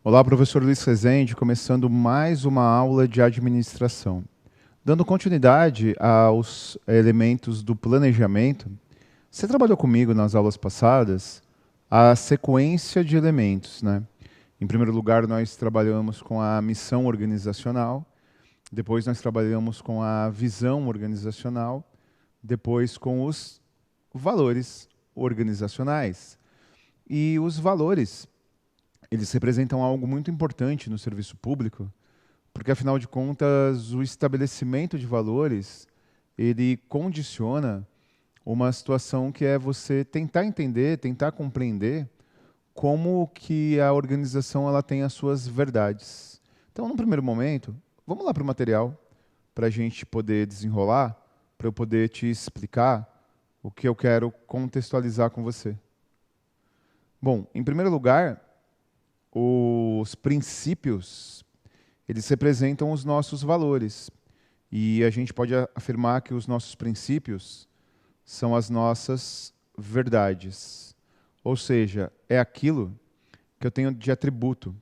Olá, professor Luiz Rezende, começando mais uma aula de administração. Dando continuidade aos elementos do planejamento, você trabalhou comigo nas aulas passadas a sequência de elementos, né? Em primeiro lugar, nós trabalhamos com a missão organizacional, depois nós trabalhamos com a visão organizacional, depois com os valores organizacionais. E os valores, eles representam algo muito importante no serviço público, porque afinal de contas, o estabelecimento de valores, ele condiciona uma situação que é você tentar entender, tentar compreender como que a organização ela tem as suas verdades. Então, no primeiro momento, vamos lá para o material, para a gente poder desenrolar, para eu poder te explicar o que eu quero contextualizar com você. Bom, em primeiro lugar, os princípios, eles representam os nossos valores. E a gente pode afirmar que os nossos princípios são as nossas verdades. Ou seja, é aquilo que eu tenho de atributo,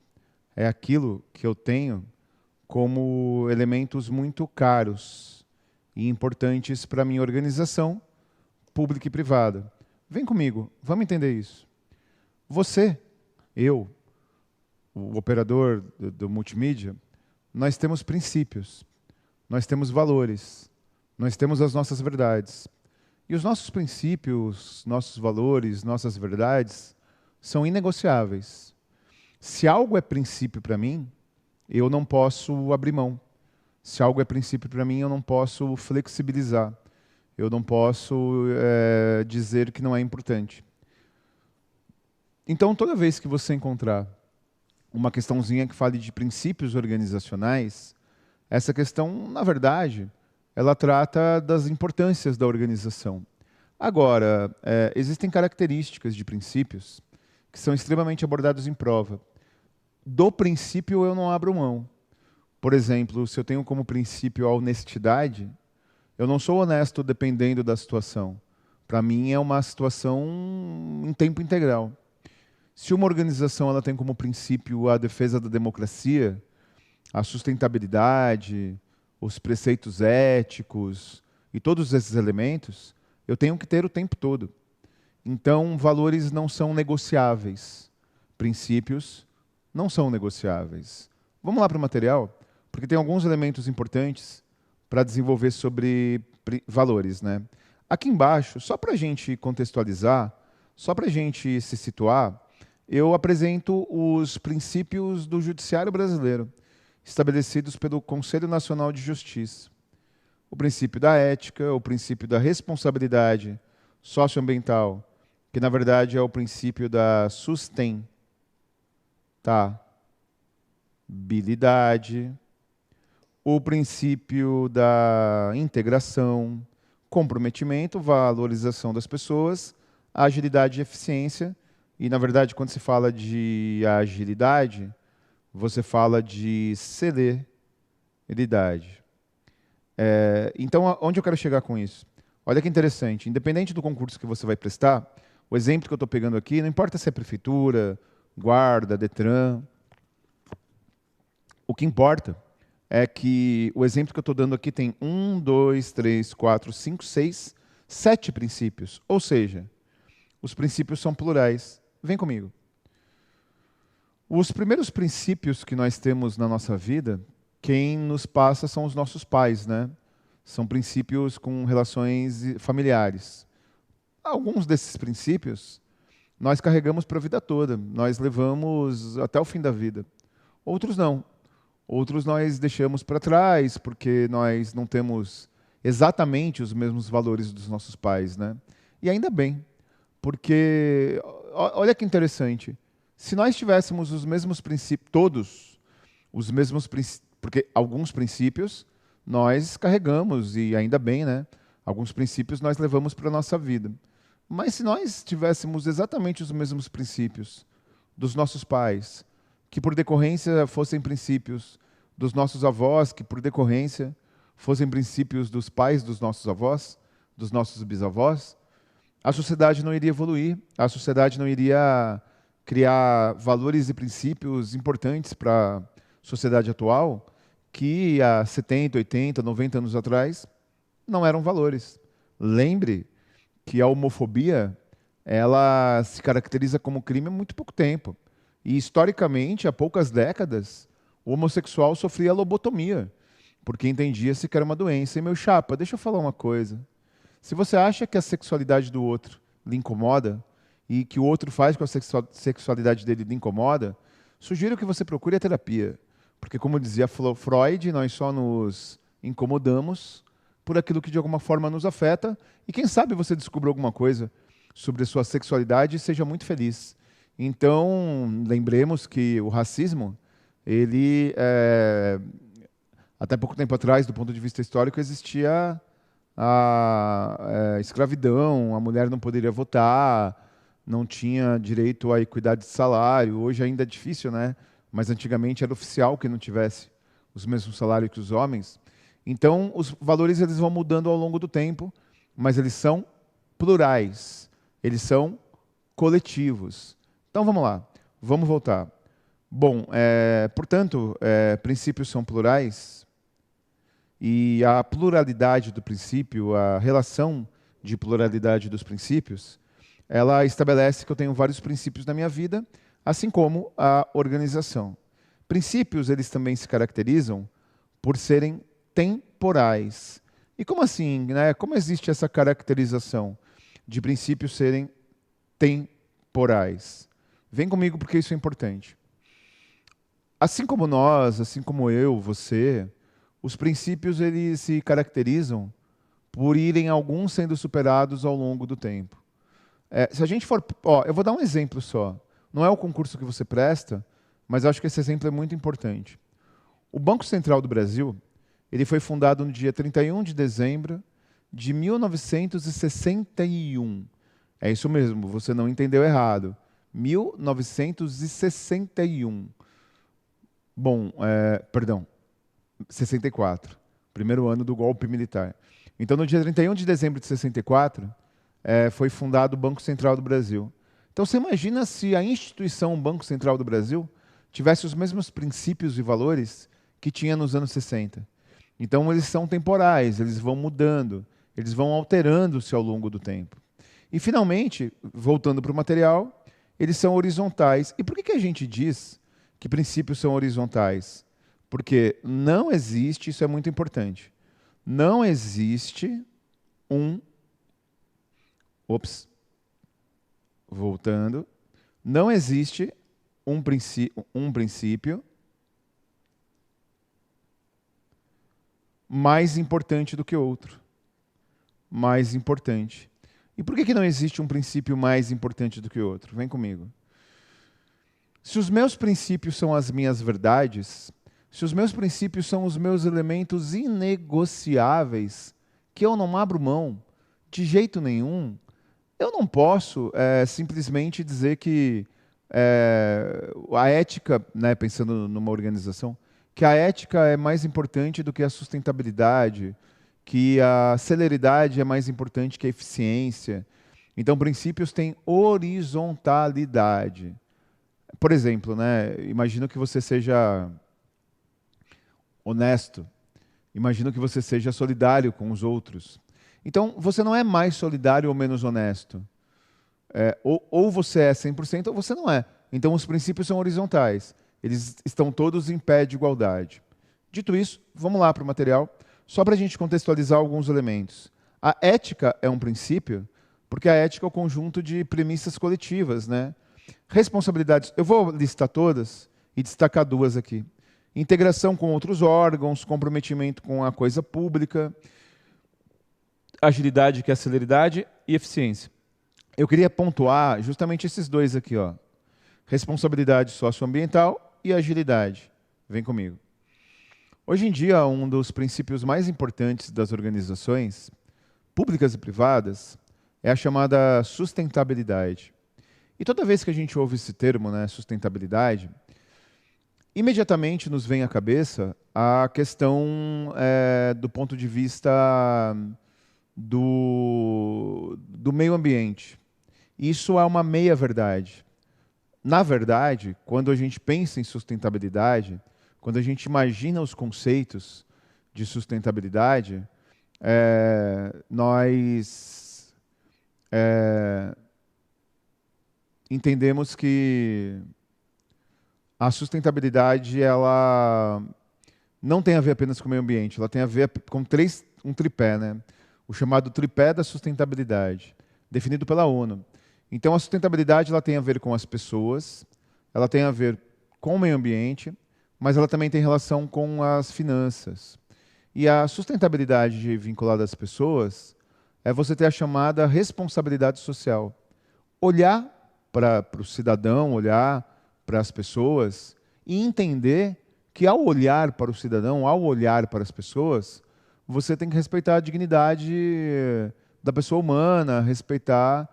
é aquilo que eu tenho como elementos muito caros e importantes para a minha organização pública e privada. Vem comigo, vamos entender isso. Você, eu, o operador do multimídia, nós temos princípios, nós temos valores, nós temos as nossas verdades. E os nossos princípios, nossos valores, nossas verdades são inegociáveis. Se algo é princípio para mim, eu não posso abrir mão. Se algo é princípio para mim, eu não posso flexibilizar. Eu não posso dizer que não é importante. Então, toda vez que você encontrar uma questãozinha que fale de princípios organizacionais, essa questão, na verdade, ela trata das importâncias da organização. Agora, existem características de princípios que são extremamente abordados em prova. Do princípio eu não abro mão. Por exemplo, se eu tenho como princípio a honestidade, eu não sou honesto dependendo da situação. Para mim é uma situação em tempo integral. Se uma organização ela tem como princípio a defesa da democracia, a sustentabilidade, os preceitos éticos e todos esses elementos, eu tenho que ter o tempo todo. Então, valores não são negociáveis. Princípios não são negociáveis. Vamos lá para o material, porque tem alguns elementos importantes para desenvolver sobre valores, né? Aqui embaixo, só para a gente contextualizar, só para a gente se situar, eu apresento os princípios do Judiciário Brasileiro, estabelecidos pelo Conselho Nacional de Justiça. O princípio da ética, o princípio da responsabilidade socioambiental, que na verdade é o princípio da sustentabilidade, o princípio da integração, comprometimento, valorização das pessoas, agilidade e eficiência. E, na verdade, quando se fala de agilidade, você fala de celeridade. Então, onde eu quero chegar com isso? Olha que interessante. Independente do concurso que você vai prestar, o exemplo que eu estou pegando aqui, não importa se é prefeitura, guarda, Detran, o que importa é que o exemplo que eu estou dando aqui tem 1, 2, 3, 4, 5, 6, 7 princípios. Ou seja, os princípios são plurais. Vem comigo. Os primeiros princípios que nós temos na nossa vida, quem nos passa são os nossos pais, né? São princípios com relações familiares. Alguns desses princípios nós carregamos para a vida toda, nós levamos até o fim da vida. Outros não. Outros nós deixamos para trás porque nós não temos exatamente os mesmos valores dos nossos pais, né? E ainda bem, porque olha que interessante. Se nós tivéssemos os mesmos princípios, todos os mesmos princípios, porque alguns princípios nós carregamos, e ainda bem, né? Alguns princípios nós levamos para a nossa vida. Mas se nós tivéssemos exatamente os mesmos princípios dos nossos pais, que por decorrência fossem princípios dos nossos avós, que por decorrência fossem princípios dos pais dos nossos avós, dos nossos bisavós, a sociedade não iria evoluir, a sociedade não iria criar valores e princípios importantes para a sociedade atual que há 70, 80, 90 anos atrás não eram valores. Lembre que a homofobia ela se caracteriza como crime há muito pouco tempo. E, historicamente, há poucas décadas, o homossexual sofria lobotomia, porque entendia-se que era uma doença. E, meu chapa, deixa eu falar uma coisa. Se você acha que a sexualidade do outro lhe incomoda, e que o outro faz com a sexualidade dele lhe incomoda, sugiro que você procure a terapia. Porque, como dizia Freud, nós só nos incomodamos por aquilo que de alguma forma nos afeta, e quem sabe você descubra alguma coisa sobre a sua sexualidade e seja muito feliz. Então, lembremos que o racismo, ele, até pouco tempo atrás, do ponto de vista histórico, existia a escravidão, a mulher não poderia votar, não tinha direito à equidade de salário. Hoje ainda é difícil, né? Mas antigamente era oficial que não tivesse os mesmos salários que os homens. Então, os valores eles vão mudando ao longo do tempo, mas eles são plurais, eles são coletivos. Então, vamos lá, vamos voltar. Bom, portanto, princípios são plurais e a pluralidade do princípio, a relação de pluralidade dos princípios, ela estabelece que eu tenho vários princípios na minha vida, assim como a organização. Princípios, eles também se caracterizam por serem temporais. E como assim, né? Como existe essa caracterização de princípios serem temporais? Vem comigo porque isso é importante. Assim como nós, assim como eu, você, os princípios eles se caracterizam por irem alguns sendo superados ao longo do tempo. Se a gente for, eu vou dar um exemplo só. Não é o concurso que você presta, mas eu acho que esse exemplo é muito importante. O Banco Central do Brasil, ele foi fundado no dia 31 de dezembro de 1961. É isso mesmo, você não entendeu errado. 1961. Bom, perdão, 64. Primeiro ano do golpe militar. Então, no dia 31 de dezembro de 64, foi fundado o Banco Central do Brasil. Então, você imagina se a instituição Banco Central do Brasil tivesse os mesmos princípios e valores que tinha nos anos 60. Então, eles são temporais, eles vão mudando, eles vão alterando-se ao longo do tempo. E, finalmente, voltando para o material, eles são horizontais. E por que a gente diz que princípios são horizontais? Porque não existe, isso é muito importante, não existe voltando, não existe um princípio mais importante do que outro. Mais importante. E por que não existe um princípio mais importante do que outro? Vem comigo. Se os meus princípios são as minhas verdades, se os meus princípios são os meus elementos inegociáveis, que eu não abro mão de jeito nenhum, eu não posso simplesmente dizer que a ética, né, pensando numa organização, que a ética é mais importante do que a sustentabilidade, que a celeridade é mais importante que a eficiência. Então, princípios têm horizontalidade. Por exemplo, né, imagino que você seja honesto, imagino que você seja solidário com os outros. Então, você não é mais solidário ou menos honesto. Ou você é 100% ou você não é. Então, os princípios são horizontais. Eles estão todos em pé de igualdade. Dito isso, vamos lá para o material, só para a gente contextualizar alguns elementos. A ética é um princípio, porque a ética é o conjunto de premissas coletivas, né? Responsabilidades, eu vou listar todas e destacar duas aqui. Integração com outros órgãos, comprometimento com a coisa pública, agilidade, que é a celeridade, e eficiência. Eu queria pontuar justamente esses dois aqui, ó. Responsabilidade socioambiental e agilidade. Vem comigo. Hoje em dia, um dos princípios mais importantes das organizações, públicas e privadas, é a chamada sustentabilidade. E toda vez que a gente ouve esse termo, né, sustentabilidade, imediatamente nos vem à cabeça a questão do ponto de vista do meio ambiente. Isso é uma meia-verdade. Na verdade, quando a gente pensa em sustentabilidade, quando a gente imagina os conceitos de sustentabilidade, nós entendemos que a sustentabilidade ela não tem a ver apenas com o meio ambiente, ela tem a ver com um tripé, né? O chamado tripé da sustentabilidade, definido pela ONU. Então, a sustentabilidade ela tem a ver com as pessoas, ela tem a ver com o meio ambiente, mas ela também tem relação com as finanças. E a sustentabilidade vinculada às pessoas é você ter a chamada responsabilidade social. Olhar para o cidadão, olhar para as pessoas e entender que ao olhar para o cidadão, ao olhar para as pessoas, você tem que respeitar a dignidade da pessoa humana, respeitar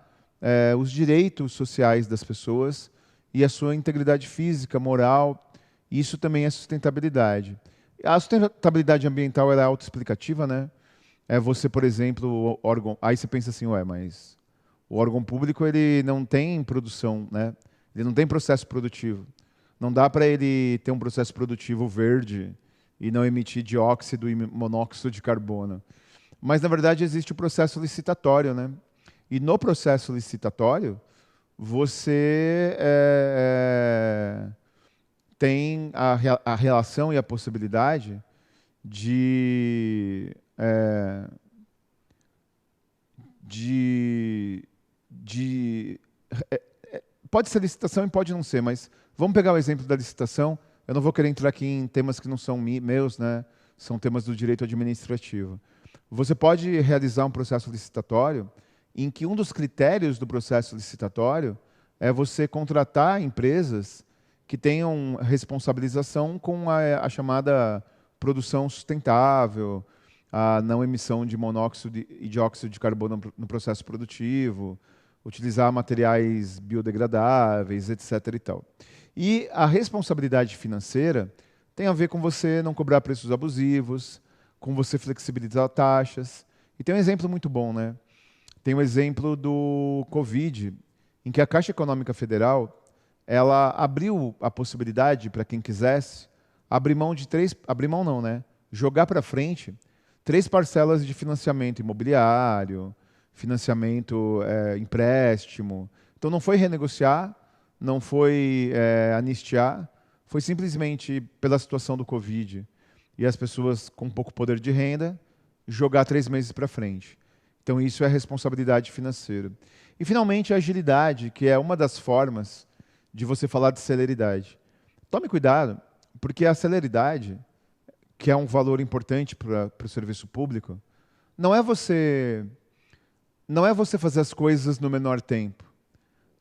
os direitos sociais das pessoas e a sua integridade física, moral. Isso também é sustentabilidade. A sustentabilidade ambiental ela é autoexplicativa, né? É você, por exemplo, o órgão. Aí você pensa assim, ué, mas o órgão público ele não tem produção, né? Ele não tem processo produtivo. Não dá para ele ter um processo produtivo verde e não emitir dióxido e monóxido de carbono. Mas, na verdade, existe o processo licitatório, né? E no processo licitatório, você tem a relação e a possibilidade de, de, de pode ser licitação e pode não ser, mas vamos pegar o exemplo da licitação. Eu não vou querer entrar aqui em temas que não são meus, né? São temas do direito administrativo. Você pode realizar um processo licitatório em que um dos critérios do processo licitatório é você contratar empresas que tenham responsabilização com a chamada produção sustentável, a não emissão de monóxido e dióxido de carbono no processo produtivo, utilizar materiais biodegradáveis, etc. e tal. E a responsabilidade financeira tem a ver com você não cobrar preços abusivos, com você flexibilizar taxas. E tem um exemplo muito bom, né? Tem o exemplo do Covid, em que a Caixa Econômica Federal ela abriu a possibilidade para quem quisesse abrir mão de abrir mão não, né? Jogar para frente 3 parcelas de financiamento imobiliário, financiamento empréstimo. Então não foi renegociar, não foi anistiar, foi simplesmente pela situação do Covid e as pessoas com pouco poder de renda jogar 3 meses para frente. Então isso é responsabilidade financeira. E finalmente a agilidade, que é uma das formas de você falar de celeridade. Tome cuidado, porque a celeridade, que é um valor importante para o serviço público, não é você fazer as coisas no menor tempo.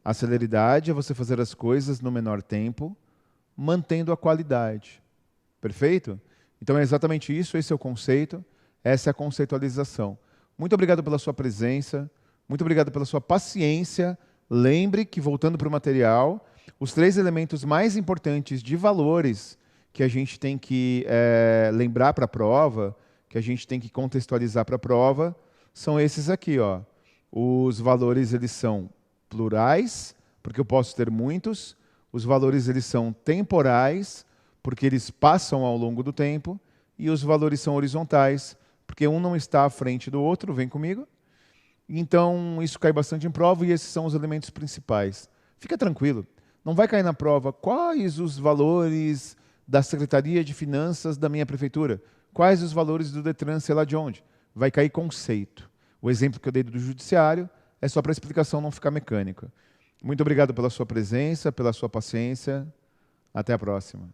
A celeridade é você fazer as coisas no menor tempo, mantendo a qualidade. Perfeito? Então é exatamente isso, esse é o conceito, essa é a conceitualização. Muito obrigado pela sua presença, muito obrigado pela sua paciência. Lembre que, voltando para o material, os 3 elementos mais importantes de valores que a gente tem que lembrar para a prova, que a gente tem que contextualizar para a prova, são esses aqui, ó. Os valores eles são plurais, porque eu posso ter muitos. Os valores eles são temporais, porque eles passam ao longo do tempo. E os valores são horizontais, porque um não está à frente do outro. Vem comigo. Então, isso cai bastante em prova e esses são os elementos principais. Fica tranquilo. Não vai cair na prova quais os valores da Secretaria de Finanças da minha prefeitura, quais os valores do Detran, sei lá de onde. Vai cair conceito. O exemplo que eu dei do judiciário é só para a explicação não ficar mecânica. Muito obrigado pela sua presença, pela sua paciência. Até a próxima.